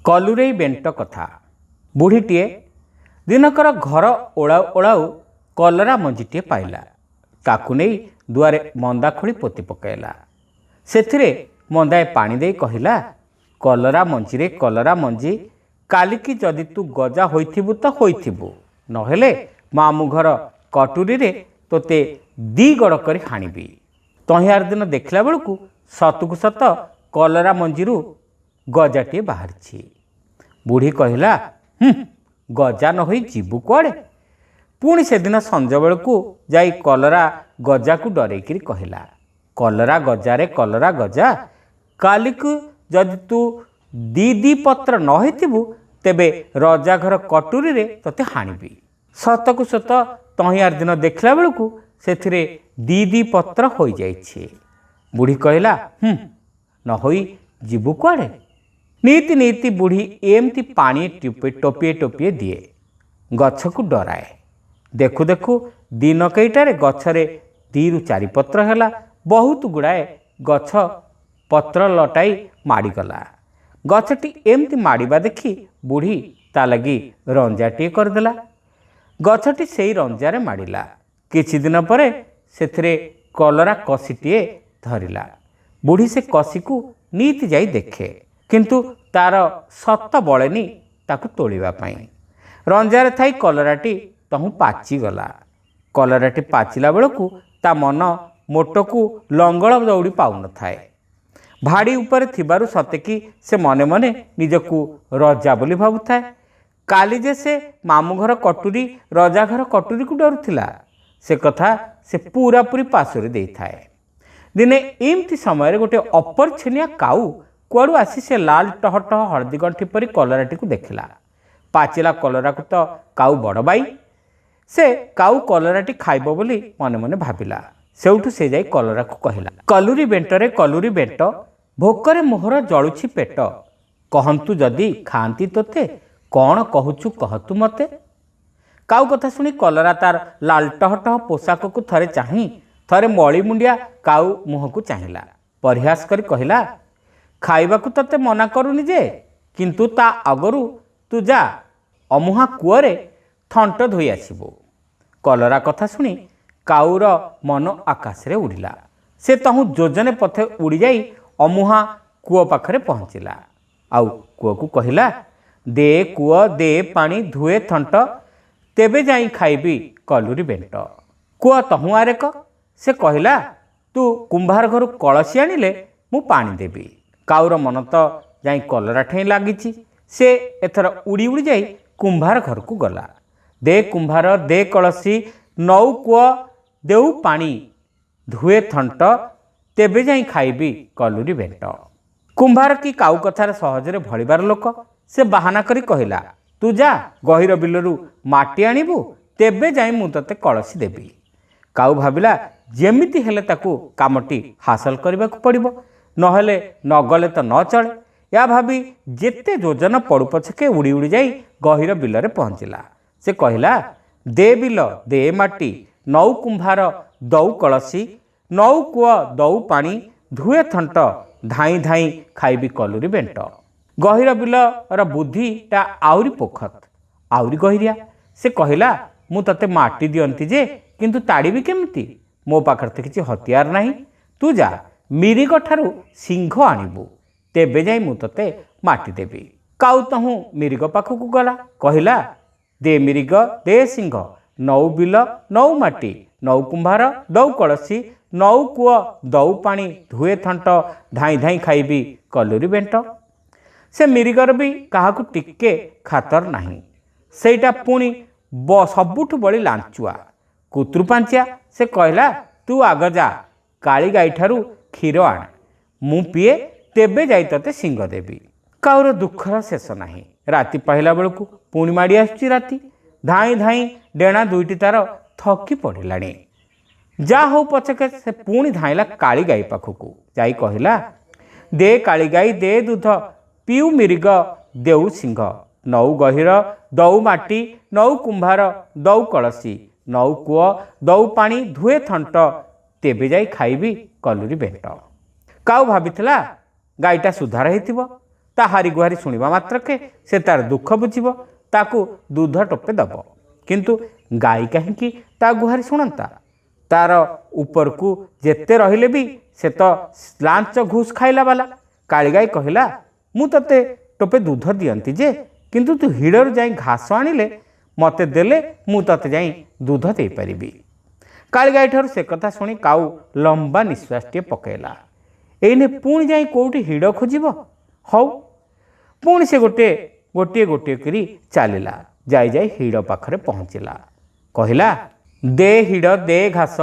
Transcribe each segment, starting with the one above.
କଲୁରେଇ ବେଣ୍ଟ କଥା। ବୁଢ଼ୀଟିଏ ଦିନକର ଘର ଓଳାଉ ଓଳାଉ କଲରା ମଞ୍ଜିଟିଏ ପାଇଲା। ତାକୁ ନେଇ ଦୁଆରେ ମନ୍ଦା ଖୋଳି ପୋତି ପକାଇଲା। ସେଥିରେ ମନ୍ଦାଏ ପାଣି ଦେଇ କହିଲା, କଲରା ମଞ୍ଜିରେ କଲରା ମଞ୍ଜି, କାଲିକି ଯଦି ତୁ ଗଜା ହୋଇଥିବୁ ତ ହୋଇଥିବୁ, ନହେଲେ ମାମୁଁ ଘର କଟୁରୀରେ ତୋତେ 2 ଗଡ଼ କରି ହାଣିବି। ତହିଁଆର ଦିନ ଦେଖିଲା ବେଳକୁ ସତକୁ ସତ କଲରା ମଞ୍ଜିରୁ ଗଜାଟିଏ ବାହାରିଛି। ବୁଢ଼ୀ କହିଲା, ଗଜା ନ ହୋଇ ଯିବୁ କୁଆଡ଼େ? ପୁଣି ସେଦିନ ସଞ୍ଜ ବେଳକୁ ଯାଇ କଲରା ଗଜାକୁ ଡରେଇକିରି କହିଲା, କଲରା ଗଜାରେ କଲରା ଗଜା, କାଲିକୁ ଯଦି ତୁ 2 ପତ୍ର ନ ହେଇଥିବୁ ତେବେ ରଜାଘର କଟୁରୀରେ ତୋତେ ହାଣିବି। ସତକୁ ସତ ତହିଁଆର ଦିନ ଦେଖିଲା ବେଳକୁ ସେଥିରେ 2 ପତ୍ର ହୋଇଯାଇଛି। ବୁଢ଼ୀ କହିଲା, ନ ହୋଇ ଯିବୁ କୁଆଡ଼େ? ନିତି ନିତି ବୁଢ଼ୀ ଏମିତି ପାଣି ଟୋପିଏ ଟୋପିଏ ଦିଏ, ଗଛକୁ ଡରାଏ। ଦେଖୁ ଦେଖୁ ଦିନ କେଇଟାରେ ଗଛରେ 2ରୁ 4 ପତ୍ର ହେଲା। ବହୁତ ଗୁଡ଼ାଏ ଗଛ ପତ୍ର ଲଟାଇ ମାଡ଼ିଗଲା। ଗଛଟି ଏମିତି ମାଡ଼ିବା ଦେଖି ବୁଢ଼ୀ ତା ଲାଗି ରଞ୍ଜାଟିଏ କରିଦେଲା। ଗଛଟି ସେଇ ରଞ୍ଜାରେ ମାଡ଼ିଲା। କିଛି ଦିନ ପରେ ସେଥିରେ କଲରା କଷିଟିଏ ଧରିଲା। ବୁଢ଼ୀ ସେ କଷିକୁ ନିତି ଯାଇ ଦେଖେ, କିନ୍ତୁ ତାର ସତ ବଳେନି ତାକୁ ତୋଳିବା ପାଇଁ। ରଞ୍ଜାରେ ଥାଇ କଲରାଟି ତହୁଁ ପାଚିଗଲା। କଲରାଟି ପାଚିଲା ବେଳକୁ ତା ମନ ମୋଟକୁ ଲଙ୍ଗଳ ଦୌଡ଼ି ପାଉନଥାଏ। ଭାଡ଼ି ଉପରେ ଥିବାରୁ ସତେକି ସେ ମନେ ମନେ ନିଜକୁ ରଜା ବୋଲି ଭାବୁଥାଏ। କାଲି ଯେ ସେ ମାମୁଁ ଘର କଟୁରୀ ରଜାଘର କଟୁରୀକୁ ଡରୁଥିଲା, ସେ କଥା ସେ ପୁରାପୁରି ପାସୋରି ଦେଇଥାଏ। ଦିନେ ଏମିତି ସମୟରେ ଗୋଟିଏ ଅପରିଚ୍ଛନ୍ନିଆ କାଉ କୁଆଡ଼ୁ ଆସି ସେ ଲାଲ ଟହ ଟହ ହଳଦୀ ଗଣ୍ଠି ପରି କଲରାଟିକୁ ଦେଖିଲା। ପାଚିଲା କଲରାକୁ ତ କାଉ ବଡ଼ ବାଇ। ସେ କାଉ କଲରାଟି ଖାଇବ ବୋଲି ମନେ ମନେ ଭାବିଲା। ସେଉଠୁ ସେ ଯାଇ କଲରାକୁ କହିଲା, କଲୁରୀ ବେଣ୍ଟରେ କଲୁରୀ ବେଣ୍ଟ, ଭୋକରେ ମୋହର ଜଳୁଛି ପେଟ, କହନ୍ତୁ ଯଦି ଖାଆନ୍ତି ତୋତେ, କ'ଣ କହୁଛୁ କହତୁ ମତେ। କାଉ କଥା ଶୁଣି କଲରା ତାର ଲାଲ ଟହ ଟହ ପୋଷାକକୁ ଥରେ ଚାହିଁ ଥରେ ମଳିମୁଣ୍ଡିଆ କାଉ ମୁହଁକୁ ଚାହିଁଲା। ପରିହାସ କରି କହିଲା, ଖାଇବାକୁ ତତେ ମନା କରୁନି ଯେ, କିନ୍ତୁ ତା ଆଗରୁ ତୁ ଯା ଅମୁହାଁ କୂଅରେ ଥଣ୍ଟ ଧୋଇ ଆସିବୁ। କଲରା କଥା ଶୁଣି କାଉର ମନ ଆକାଶରେ ଉଡ଼ିଲା। ସେ ତହୁଁ ଯୋଜନେ ପଥେ ଉଡ଼ିଯାଇ ଅମୁହାଁ କୂଅ ପାଖରେ ପହଞ୍ଚିଲା। ଆଉ କୂଅକୁ କହିଲା, ଦେ କୂଅ ଦେ ପାଣି ଧୁଏ ଥଣ୍ଟ, ତେବେ ଯାଇ ଖାଇବି କଲୁରୀ ବେଣ୍ଟ। କୂଅ ତହୁଁ ଆରେକ। ସେ କହିଲା, ତୁ କୁମ୍ଭାର ଘରୁ କଳସି ଆଣିଲେ ମୁଁ ପାଣି ଦେବି। କାଉର ମନ ତ ଯାଇ କଲରା ଠେଇଁ ଲାଗିଛି। ସେ ଏଥର ଉଡ଼ି ଉଡ଼ି ଯାଇ କୁମ୍ଭାର ଘରକୁ ଗଲା। ଦେ କୁମ୍ଭାର ଦେ କଳସି, ନଉ କୂଅ ଦେଉ ପାଣି, ଧୁଏ ଥଣ୍ଟ, ତେବେ ଯାଇ ଖାଇବି କଲୁରୀ ବେଣ୍ଟ। କୁମ୍ଭାର କି କାଉ କଥାରେ ସହଜରେ ଭଳିବାର ଲୋକ। ସେ ବାହାନା କରି କହିଲା, ତୁ ଯା ଗହୀର ବିଲରୁ ମାଟି ଆଣିବୁ, ତେବେ ଯାଇ ମୁଁ ତତେ କଳସି ଦେବି। କାଉ ଭାବିଲା, ଯେମିତି ହେଲେ ତାକୁ କାମଟି ହାସଲ କରିବାକୁ ପଡ଼ିବ, ନହେଲେ ନଗଲେ ତ ନ ଚଳେ। ଏହା ଭାବି ଯେତେ ଯୋଜନ ପଡ଼ୁ ପଛକେ ଉଡ଼ି ଉଡ଼ି ଯାଇ ଗହୀର ବିଲରେ ପହଞ୍ଚିଲା। ସେ କହିଲା, ଦେ ବିଲ ଦେ ମାଟି, ନଉ କୁମ୍ଭାର ଦଉ କଳସି, ନଉ କୂଅ ଦଉ ପାଣି, ଧୁଏ ଥଣ୍ଟ, ଧାଇଁ ଧାଇଁ ଖାଇବି କଲୁରୀ ବେଣ୍ଟ। ଗହୀର ବିଲର ବୁଦ୍ଧିଟା ଆହୁରି ପୋଖତ, ଆହୁରି ଗହିରିଆ। ସେ କହିଲା, ମୁଁ ତତେ ମାଟି ଦିଅନ୍ତି ଯେ, କିନ୍ତୁ ତାଡ଼ିବି କେମିତି? ମୋ ପାଖରେ ତ କିଛି ହତିଆର ନାହିଁ। ତୁ ଯା ମିରିଗ ଠାରୁ ସିଂହ ଆଣିବୁ, ତେବେ ଯାଇ ମୁଁ ତତେ ମାଟି ଦେବି। କାଉ ତହୁଁ ମିରିଗ ପାଖକୁ ଗଲା। କହିଲା, ଦେ ମିରିଗ ଦେ ସିଂହ, ନଉ ବିଲ ନଉ ମାଟି, ନଉ କୁମ୍ଭାର ଦଉ କଳସି, ନଉ କୂଅ ଦଉ ପାଣି, ଧୁଏ ଥଣ୍ଟ, ଧାଇଁ ଧାଇଁ ଖାଇବି କଲୁରୀ ବେଣ୍ଟ। ସେ ମିରିଗର ବି କାହାକୁ ଟିକେ ଖାତର ନାହିଁ। ସେଇଟା ପୁଣି ସବୁଠୁ ବଳି ଲାଞ୍ଚୁଆ କୁତୃପାଞ୍ଚିଆ। ସେ କହିଲା, ତୁ ଆଗ ଯା କାଳି ଗାଈଠାରୁ କ୍ଷୀର ଆଣ, ମୁଁ ପିଏ, ତେବେ ଯାଇ ତତେ ସିଂହ ଦେବି। କାଉର ଦୁଃଖର ଶେଷ ନାହିଁ। ରାତି ପାହିଲା ବେଳକୁ ପୁଣି ମାଡ଼ି ଆସୁଛି ରାତି। ଧାଇଁ ଧାଇଁ ଡେଣା ଦୁଇଟି ତାର ଥକି ପଡ଼ିଲାଣି। ଯା ହଉ ପଛକେ ସେ ପୁଣି ଧାଇଁଲା କାଳି ଗାଈ ପାଖକୁ। ଯାଇ କହିଲା, ଦେ କାଳି ଗାଈ ଦେ ଦୁଧ, ପିଉ ମିରିଗ ଦେଉ ସିଂହ, ନଉ ଗହୀର ଦଉ ମାଟି, ନଉ କୁମ୍ଭାର ଦଉ କଳସି, ନଉ କୂଅ ଦଉ ପାଣି, ଧୁଏ ଥଣ୍ଟ, ତେବେ ଯାଇ ଖାଇବି କଲୁରୀ ବେଣ୍ଟ। କାଉ ଭାବିଥିଲା ଗାଈଟା ସୁଧାର ହେଇଥିବ। ତା ହାରି ଗୁହାରି ଶୁଣିବା ମାତ୍ରକେ ସେ ତାର ଦୁଃଖ ବୁଝିବ, ତାକୁ ଦୁଧ ଟୋପେ ଦେବ। କିନ୍ତୁ ଗାଈ କାହିଁକି ତା ଗୁହାରି ଶୁଣନ୍ତା? ତାର ଉପରକୁ ଯେତେ ରହିଲେ ବି ସେ ତ ଲାଞ୍ଚ ଘୁଷ ଖାଇଲା ବାଲା। କାଳିଗାଈ କହିଲା, ମୁଁ ତତେ ଟୋପେ ଦୁଧ ଦିଅନ୍ତି ଯେ, କିନ୍ତୁ ତୁ ହିଡ଼ରୁ ଯାଇ ଘାସ ଆଣିଲେ ମୋତେ ଦେଲେ ମୁଁ ତତେ ଯାଇ ଦୁଧ ଦେଇପାରିବି। କାଳିଗାଈ ଠାରୁ ସେ କଥା ଶୁଣି କାଉ ଲମ୍ବା ନିଶ୍ୱାସଟିଏ ପକାଇଲା। ଏଇନେ ପୁଣି ଯାଇ କେଉଁଠି ହିଡ଼ ଖୋଜିବ? ହଉ। ପୁଣି ସେ ଗୋଟିଏ ଗୋଟିଏ କରି ଚାଲିଲା। ଯାଇ ଯାଇ ହିଡ଼ ପାଖରେ ପହଞ୍ଚିଲା। କହିଲା, ଦେ ହିଡ଼ ଦେ ଘାସ,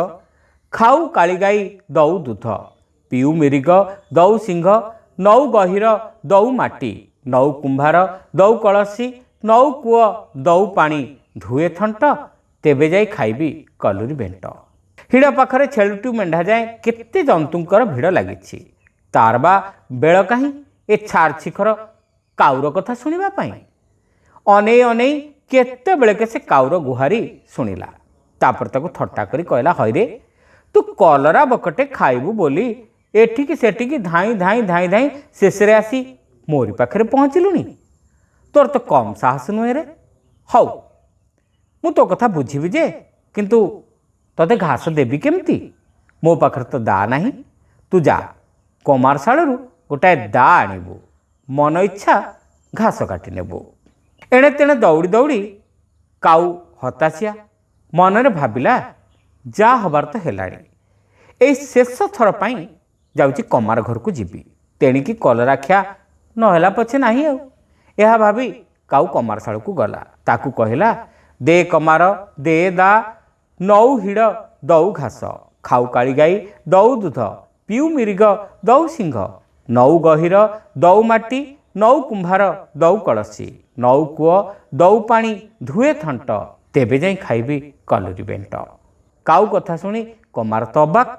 ଖାଉ କାଳିଗାଈ ଦଉ ଦୁଧ, ପିଉ ମିରିଗ ଦଉ ସିଂହ, ନଉ ଗହୀର ଦଉ ମାଟି, ନଉ କୁମ୍ଭାର ଦଉ କଳସି, ନଉ କୂଅ ଦଉ ପାଣି, ଧୁଏ ଥଣ୍ଟ, ତେବେ ଯାଇ ଖାଇବି କଲୁରୀ ବେଣ୍ଟ। ହିଡ଼ ପାଖରେ ଛେଳିଟୁ ମେଣ୍ଢା ଯାଏ କେତେ ଜନ୍ତୁଙ୍କର ଭିଡ଼ ଲାଗିଛି। ତାର ବା ବେଳ କାହିଁ ଏ ଛାରଛିଖର କାଉର କଥା ଶୁଣିବା ପାଇଁ? ଅନେଇ ଅନେଇ କେତେବେଳକେ ସେ କାଉର ଗୁହାରି ଶୁଣିଲା। ତାପରେ ତାକୁ ଥଟ୍ଟା କରି କହିଲା, ହଇରେ ତୁ କଲରା ବକଟେ ଖାଇବୁ ବୋଲି ଏଠିକି ସେଠିକି ଧାଇଁ ଧାଇଁ ଧାଇଁ ଧାଇଁ ଶେଷରେ ଆସି ମୋରି ପାଖରେ ପହଞ୍ଚିଲୁଣି। ତୋର ତ କମ୍ ସାହସ ନୁହେଁ ରେ। ହଉ, ମୁଁ ତୋ କଥା ବୁଝିବି ଯେ, କିନ୍ତୁ ତତେ ଘାସ ଦେବି କେମିତି? ମୋ ପାଖରେ ତ ଦା ନାହିଁ। ତୁ ଯା କମାରଶାଳରୁ ଗୋଟାଏ ଦା ଆଣିବୁ, ମନ ଇଚ୍ଛା ଘାସ କାଟି ନେବୁ। ଏଣେ ତେଣେ ଦୌଡ଼ି ଦୌଡ଼ି କାଉ ହତାଶିଆ ମନରେ ଭାବିଲା, ଯାହା ହବାର ତ ହେଲାଣି, ଏଇ ଶେଷ ଥର ପାଇଁ ଯାଉଛି କମାର ଘରକୁ ଯିବି। ତେଣିକି କଲରା ଖିଆ ନହେଲା ପଛେ ନାହିଁ ଆଉ। ଏହା ଭାବି କାଉ କମାରଶାଳକୁ ଗଲା। ତାକୁ କହିଲା, ଦେ କମାର ଦେ ଦା, ନଉ ହିଡ଼ ଦଉ ଘାସ, ଖାଉ କାଳିଗାଈ ଦଉ ଦୁଧ, ପିଉ ମିରିଗ ଦଉ ସିଂହ, ନଉ ଗହୀର ଦଉ ମାଟି, ନଉ କୁମ୍ଭାର ଦଉ କଳସି, ନଉ କୂଅ ଦଉ ପାଣି, ଧୁଏ ଥଣ୍ଟ, ତେବେ ଯାଇ ଖାଇବି କଲୁରୀ ବେଣ୍ଟ। କାଉ କଥା ଶୁଣି କମାର ତ ଅବାକ୍।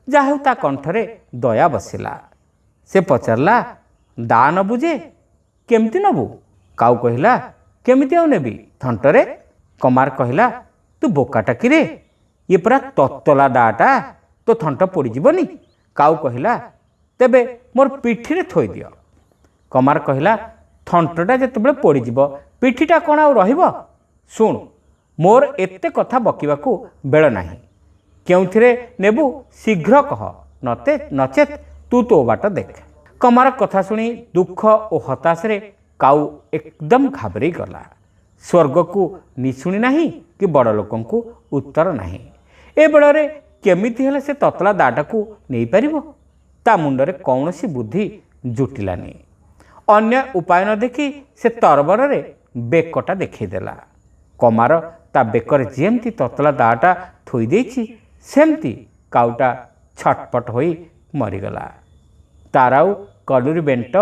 ଯାହା ହେଉ ତା କଣ୍ଠରେ ଦୟା ବସିଲା। ସେ ପଚାରିଲା, ଦା ନବୁ ଯେ, କେମିତି ନବୁ? କାଉ କହିଲା, କେମିତି ଆଉ ନେବି, ଥଣ୍ଟରେ। କମାର କହିଲା, ତୁ ବୋକାଟା କିରେ, ଇଏ ପୁରା ତତଲା ଦାଟା, ତୋ ଥଣ୍ଟ ପୋଡ଼ିଯିବନି? କାଉ କହିଲା, ତେବେ ମୋର ପିଠିରେ ଥୋଇଦିଅ। କମାର କହିଲା, ଥଣ୍ଟଟା ଯେତେବେଳେ ପୋଡ଼ିଯିବ ପିଠିଟା କ'ଣ ଆଉ ରହିବ? ଶୁଣ, ମୋର ଏତେ କଥା ବକିବାକୁ ବେଳ ନାହିଁ। କେଉଁଥିରେ ନେବୁ ଶୀଘ୍ର କହ, ନଚେତ୍ ତୁ ତୋ ବାଟ ଦେଖ। କମାର କଥା ଶୁଣି ଦୁଃଖ ଓ ହତାଶରେ କାଉ ଏକଦମ ଘାବରେଇ ଗଲା। ସ୍ୱର୍ଗକୁ ନିଶୁଣି ନାହିଁ କି ବଡ଼ ଲୋକଙ୍କୁ ଉତ୍ତର ନାହିଁ। ଏ ବେଳରେ କେମିତି ହେଲେ ସେ ତତଲା ଦାଟାକୁ ନେଇପାରିବ? ତା ମୁଣ୍ଡରେ କୌଣସି ବୁଦ୍ଧି ଜୁଟିଲାନି। ଅନ୍ୟ ଉପାୟ ନ ଦେଖି ସେ ତରବରରେ ବେକଟା ଦେଖେଇଦେଲା। କମାର ତା ବେକରେ ଯେମିତି ତତଲା ଦାଟା ଥୋଇ ଦେଇଛି, ସେମିତି କାଉଟା ଛଟପଟ ହୋଇ ମରିଗଲା। ତାର ଆଉ କଲୁରୀ ବେଣ୍ଟ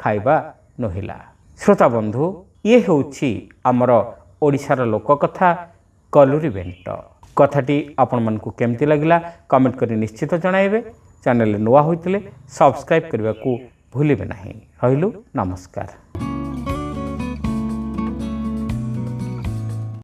ଖାଇବା ନୋହିଲା। ଶ୍ରୋତା ବନ୍ଧୁ, ଇଏ ହେଉଛି ଆମର ଓଡ଼ିଶାର ଲୋକକଥା କଲୁରୀ ବେଣ୍ଟ। କଥାଟି ଆପଣମାନଙ୍କୁ କେମିତି ଲାଗିଲା କମେଣ୍ଟ କରି ନିଶ୍ଚିତ ଜଣାଇବେ। ଚ୍ୟାନେଲରେ ନୂଆ ହୋଇଥିଲେ ସବସ୍କ୍ରାଇବ୍ କରିବାକୁ ଭୁଲିବେ ନାହିଁ। ରହିଲୁ, ନମସ୍କାର।